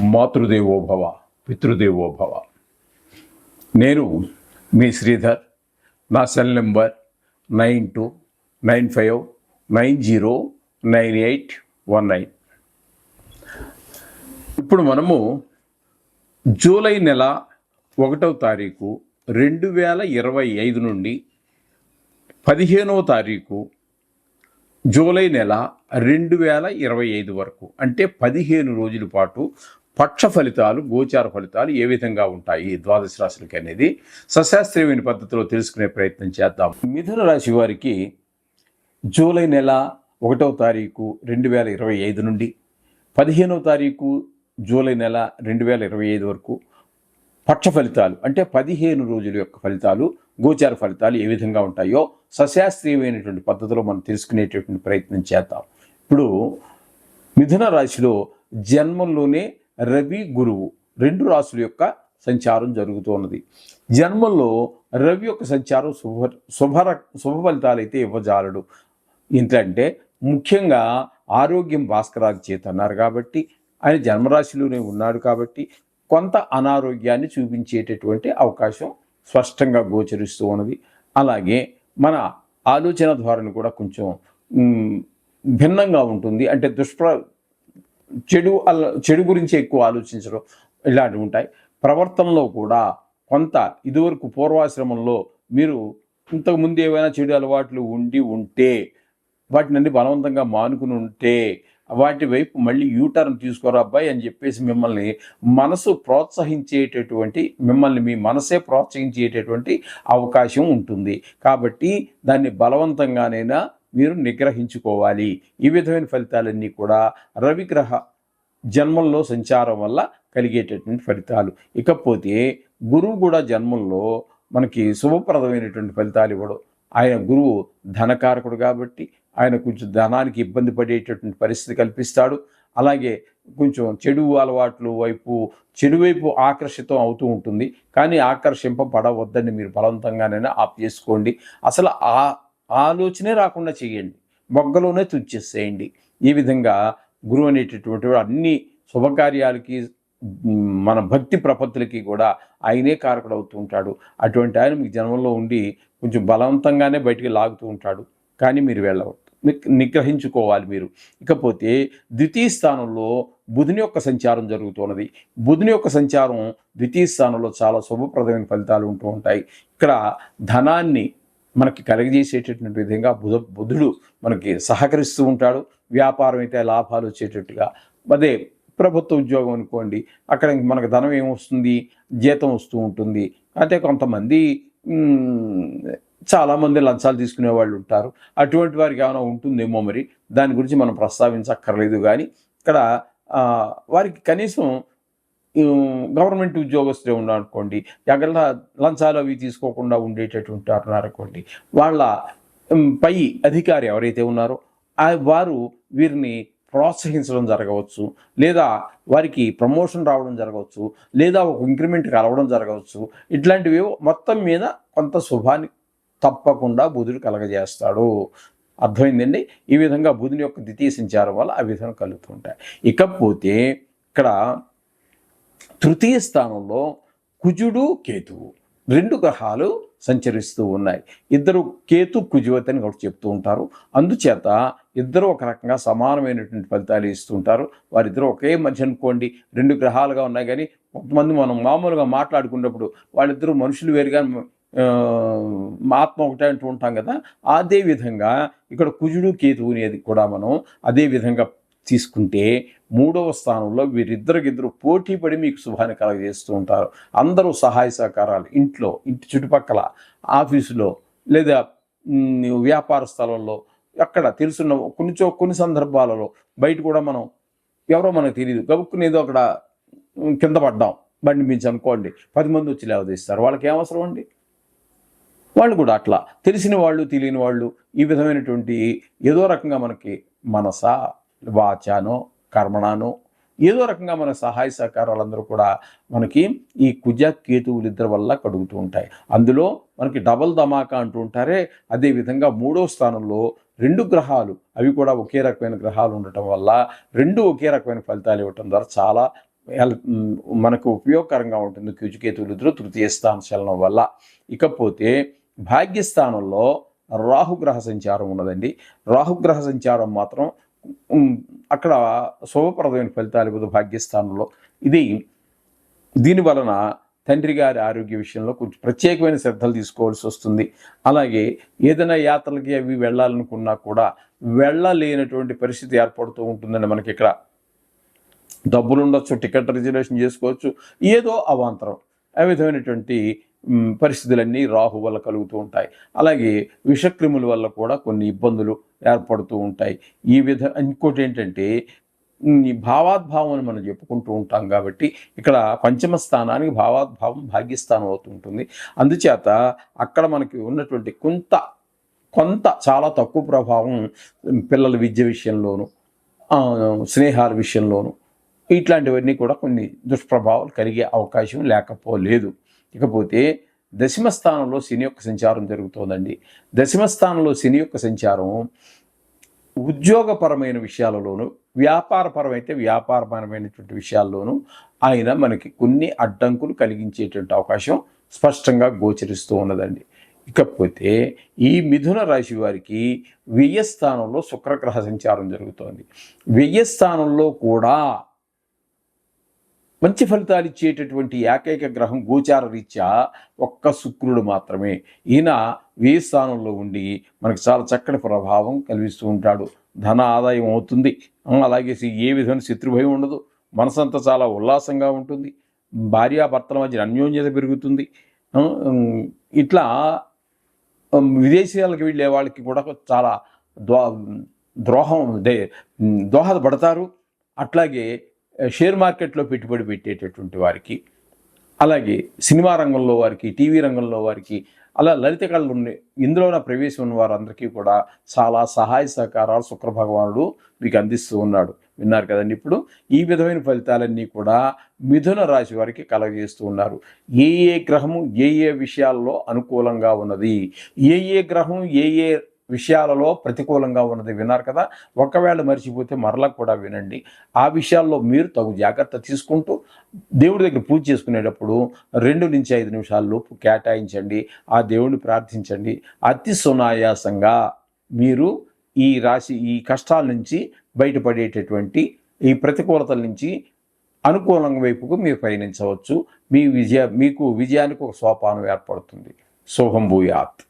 మాతృదేవో భవ, పితృదేవో భవ. నేను మీ శ్రీధర్. నా సెల్ నెంబర్ 9295909819. ఇప్పుడు మనము జూలై నెల 1వ తారీఖు 2025 నుండి 15వ తారీఖు జూలై నెల 2025 వరకు, అంటే 15 రోజుల పాటు పక్ష ఫలితాలు, గోచార ఫలితాలు ఏ విధంగా ఉంటాయి ద్వాదశ రాశులకి అనేది సశాస్త్రీయమైన పద్ధతిలో తెలుసుకునే ప్రయత్నం చేద్దాం. మిథున రాశి వారికి జూలై నెల 1వ తారీఖు 2025 నుండి 15వ తారీఖు జూలై నెల 2025 వరకు పక్ష ఫలితాలు, అంటే 15 రోజుల యొక్క ఫలితాలు, గోచార ఫలితాలు ఏ విధంగా ఉంటాయో సశాస్త్రీయమైనటువంటి పద్ధతిలో మనం తెలుసుకునేటటువంటి ప్రయత్నం చేద్దాం. ఇప్పుడు మిథున రాశిలో జన్మంలోనే రవి, గురువు 2 రాశుల యొక్క సంచారం జరుగుతున్నది. జన్మంలో రవి యొక్క సంచారం శుభ ఫలితాలు అయితే ఇవ్వజాలడు. ఏంటంటే ముఖ్యంగా ఆరోగ్యం భాస్కరాది చేత అన్నారు కాబట్టి, ఆయన జన్మరాశిలోనే ఉన్నాడు కాబట్టి కొంత అనారోగ్యాన్ని చూపించేటటువంటి అవకాశం స్పష్టంగా గోచరిస్తూ ఉన్నది. అలాగే మన ఆలోచన ధోరణి కూడా కొంచెం భిన్నంగా ఉంటుంది. అంటే చెడు గురించి ఎక్కువ ఆలోచించడం ఇలాంటివి ఉంటాయి. ప్రవర్తనలో కూడా కొంత ఇదివరకు పూర్వాశ్రమంలో మీరు ఇంతకుముందు ఏవైనా చెడు అలవాట్లు ఉంటే వాటిని అన్ని బలవంతంగా మానుకుని ఉంటే వాటి వైపు మళ్ళీ యూటర్న్ తీసుకోరా అబ్బాయి అని చెప్పేసి మిమ్మల్ని మీ మనసే ప్రోత్సహించేటటువంటి అవకాశం ఉంటుంది. కాబట్టి దాన్ని బలవంతంగానైనా మీరు నిగ్రహించుకోవాలి. ఈ విధమైన ఫలితాలన్నీ కూడా రవిగ్రహ జన్మంలో సంచారం వల్ల కలిగేటటువంటి ఫలితాలు. ఇకపోతే గురువు కూడా జన్మంలో మనకి శుభప్రదమైనటువంటి ఫలితాలు ఇవ్వడం. ఆయన గురువు ధనకారకుడు కాబట్టి ఆయన కొంచెం ధనానికి ఇబ్బంది పడేటటువంటి పరిస్థితి కల్పిస్తాడు. అలాగే కొంచెం చెడు వైపు ఆకర్షితం అవుతూ ఉంటుంది. కానీ ఆకర్షింపబడవద్దని మీరు బలవంతంగానైనా ఆప్ చేసుకోండి. అసలు ఆ ఆలోచనే రాకుండా చేయండి, మొగ్గలోనే తుంచేసేయండి. ఈ విధంగా గురువు అనేటటువంటి అన్ని శుభకార్యాలకి, మన భక్తి ప్రపత్తులకి కూడా ఆయనే కారకుడు అవుతూ ఉంటాడు. అటువంటి ఆయన మీకు జన్మంలో ఉండి కొంచెం బలవంతంగానే బయటికి లాగుతూ ఉంటాడు. కానీ మీరు నిగ్రహించుకోవాలి మీరు. ఇకపోతే ద్వితీయ స్థానంలో బుధుని యొక్క సంచారం జరుగుతున్నది. బుధుని యొక్క సంచారం ద్వితీయ స్థానంలో చాలా శుభప్రదమైన ఫలితాలు ఉంటూ ఉంటాయి. ఇక్కడ ధనాన్ని మనకి కలగజేసేటటువంటి విధంగా బుధుడు మనకి సహకరిస్తూ ఉంటాడు. వ్యాపారం అయితే లాభాలు వచ్చేటట్టుగా. అదే ప్రభుత్వ ఉద్యోగం అనుకోండి, అక్కడ మనకు ధనం ఏమొస్తుంది, జీతం వస్తూ ఉంటుంది. అంటే కొంతమంది చాలామంది లంచాలు తీసుకునే వాళ్ళు ఉంటారు. అటువంటి వారికి ఏమైనా ఉంటుందేమో, మరి దాని గురించి మనం ప్రస్తావించక్కర్లేదు. కానీ ఇక్కడ వారికి కనీసం గవర్నమెంట్ ఉద్యోగస్తులే ఉన్నారనుకోండి, ఎక్కడ లంచాలు అవి తీసుకోకుండా ఉండేటటువంటి ఉన్నారనుకోండి, వాళ్ళ పై అధికారి ఎవరైతే ఉన్నారో వారు వీరిని ప్రోత్సహించడం జరగవచ్చు, లేదా వారికి ప్రమోషన్ రావడం జరగవచ్చు, లేదా ఒక ఇంక్రిమెంట్ కలవడం జరగవచ్చు. ఇట్లాంటివి మొత్తం మీద కొంత శుభాన్ని తప్పకుండా బుధుడు కలగజేస్తాడు. అర్థమైందండి? ఈ విధంగా బుధుని యొక్క ద్వితీయ సంచారం వల్ల ఆ విధంగా కలుగుతుంటాయి. ఇకపోతే ఇక్కడ తృతీయ స్థానంలో కుజుడు, కేతువు 2 గ్రహాలు సంచరిస్తూ ఉన్నాయి. ఇద్దరు కేతు కుజువతి అని కూడా చెప్తూ ఉంటారు. అందుచేత ఇద్దరు ఒక రకంగా సమానమైనటువంటి ఫలితాలు ఇస్తుంటారు. వారిద్దరూ ఒకే మనిషి అనుకోండి, 2 గ్రహాలుగా ఉన్నాయి. కానీ కొంతమంది మనం మామూలుగా మాట్లాడుకున్నప్పుడు వాళ్ళిద్దరూ మనుషులు వేరుగా ఆత్మ ఒకటే అంటూ ఉంటాం కదా. అదే విధంగా ఇక్కడ కుజుడు, కేతువు అనేది కూడా మనం అదే విధంగా తీసుకుంటే 3వ స్థానంలో వీరిద్దరికిద్దరు పోటీ పడి మీకు శుభాన్ని కలగజేస్తూ ఉంటారు. అందరూ సహాయ సహకారాలు ఇంటి చుట్టుపక్కల, ఆఫీసులో, లేదా వ్యాపార స్థలంలో, అక్కడ తెలుసున్న కొన్ని సందర్భాలలో బయట కూడా మనం ఎవరో మనకు తెలియదు, గబుక్కునేదో అక్కడ కింద పడ్డాం బండి మించి అనుకోండి, 10 మంది వచ్చి లేవదీస్తారు. వాళ్ళకి ఏమవసరం అండి? వాళ్ళు కూడా అట్లా తెలిసిన వాళ్ళు, తెలియని వాళ్ళు ఈ విధమైనటువంటి ఏదో రకంగా మనకి మనస, వాచానో, కర్మణానో ఏదో రకంగా మన సహాయ సహకారాలందరూ కూడా మనకి ఈ కుజ కేతువులు ఇద్దరి వల్ల కడుగుతూ ఉంటాయి. అందులో మనకి డబల్ ధమాకా అంటూ ఉంటారే, అదేవిధంగా 3వ స్థానంలో 2 గ్రహాలు, అవి కూడా ఒకే రకమైన గ్రహాలు ఉండటం వల్ల 2 ఒకే రకమైన ఫలితాలు ఇవ్వటం ద్వారా చాలా మనకు ఉపయోగకరంగా ఉంటుంది కుజకేతువులిద్దరూ తృతీయ స్థాన చలనం వల్ల. ఇకపోతే భాగ్యస్థానంలో రాహుగ్రహ సంచారం ఉన్నదండి. రాహుగ్రహ సంచారం మాత్రం అక్కడ శుభప్రదమైన ఫలితాలు ఇవ్వదు భాగ్యస్థానంలో. దీని వలన తండ్రి గారి ఆరోగ్య విషయంలో కొంచెం ప్రత్యేకమైన శ్రద్ధలు తీసుకోవాల్సి వస్తుంది. అలాగే ఏదైనా యాత్రలకి అవి వెళ్ళాలనుకున్నా కూడా వెళ్ళలేనటువంటి పరిస్థితి ఏర్పడుతూ ఉంటుందండి. మనకి ఇక్కడ డబ్బులు ఉండొచ్చు, టికెట్ రిజర్వేషన్ చేసుకోవచ్చు, ఏదో అవాంతరం ఆ విధమైనటువంటి పరిస్థితులన్నీ రాహు వల్ల కలుగుతూ ఉంటాయి. అలాగే విషక్రిముల వల్ల కూడా కొన్ని ఇబ్బందులు ఏర్పడుతూ ఉంటాయి. ఇంకోటి ఏంటంటే భావాద్భావం అని మనం చెప్పుకుంటూ ఉంటాం కాబట్టి ఇక్కడ పంచమ స్థానానికి భావాద్భావం భాగ్యస్థానం అవుతుంటుంది. అందుచేత అక్కడ మనకి ఉన్నటువంటి కొంత చాలా తక్కువ ప్రభావం పిల్లల విద్య విషయంలోనూ, స్నేహాల విషయంలోనూ ఇట్లాంటివన్నీ కూడా కొన్ని దుష్ప్రభావాలు కలిగే అవకాశం లేకపోలేదు. ఇకపోతే దశమ స్థానంలో శని యొక్క సంచారం జరుగుతోందండి. దశమ స్థానంలో శని యొక్క సంచారం ఉద్యోగపరమైన విషయాలలోనూ, వ్యాపారపరమైతే వ్యాపారపరమైనటువంటి విషయాల్లోనూ ఆయన మనకి కొన్ని అడ్డంకులు కలిగించేటువంటి అవకాశం స్పష్టంగా గోచరిస్తూ ఉన్నదండి. ఇకపోతే ఈ మిథున రాశి వారికి వ్యయస్థానంలో శుక్రగ్రహ సంచారం జరుగుతోంది. వ్యయస్థానంలో కూడా మంచి ఫలితాలు ఇచ్చేటటువంటి ఏకైక గ్రహం గోచార రీత్యా ఒక్క శుక్రుడు మాత్రమే. ఈయన వ్యయ స్థానంలో ఉండి మనకు చాలా చక్కటి ప్రభావం కలిగిస్తూ ఉంటాడు. ధన ఆదాయం అవుతుంది. అలాగే ఏ విధమైన శత్రుభయం ఉండదు. మనసంతా చాలా ఉల్లాసంగా ఉంటుంది. భార్యాభర్తల మధ్య అన్యోన్యత పెరుగుతుంది. ఇట్లా విదేశాలకు వెళ్ళే వాళ్ళకి కూడా చాలా దోహదపడతారు. అట్లాగే షేర్ మార్కెట్లో పెట్టుబడి పెట్టేటటువంటి వారికి, అలాగే సినిమా రంగంలో వారికి, టీవీ రంగంలో వారికి, అలా లలిత కళలు ఇందులోన ప్రవేశం ఉన్న వారందరికీ కూడా చాలా సహాయ సహకారాలు శుక్రభగవానుడు మీకు అందిస్తూ ఉన్నాడు. విన్నారు కదండి. ఇప్పుడు ఈ విధమైన ఫలితాలన్నీ కూడా మిథున రాశి వారికి కలగజేస్తూ ఉన్నారు. ఏ గ్రహము ఏ విషయాల్లో అనుకూలంగా ఉన్నది, ఏ గ్రహం ఏ విషయాలలో ప్రతికూలంగా ఉన్నది విన్నారు కదా. ఒకవేళ మర్చిపోతే మరలా కూడా వినండి. ఆ విషయాల్లో మీరు తగు జాగ్రత్త తీసుకుంటూ దేవుడి దగ్గర పూజ చేసుకునేటప్పుడు 2 నుంచి 5 నిమిషాల లోపు కేటాయించండి. ఆ దేవుడిని ప్రార్థించండి. అతి సునాయాసంగా మీరు ఈ కష్టాల నుంచి బయటపడేటటువంటి ఈ ప్రతికూలతల నుంచి అనుకూలంగా వైపుకు మీరు పయనించవచ్చు. మీకు విజయానికి ఒక సోపానం ఏర్పడుతుంది. శుభం భూయాత్.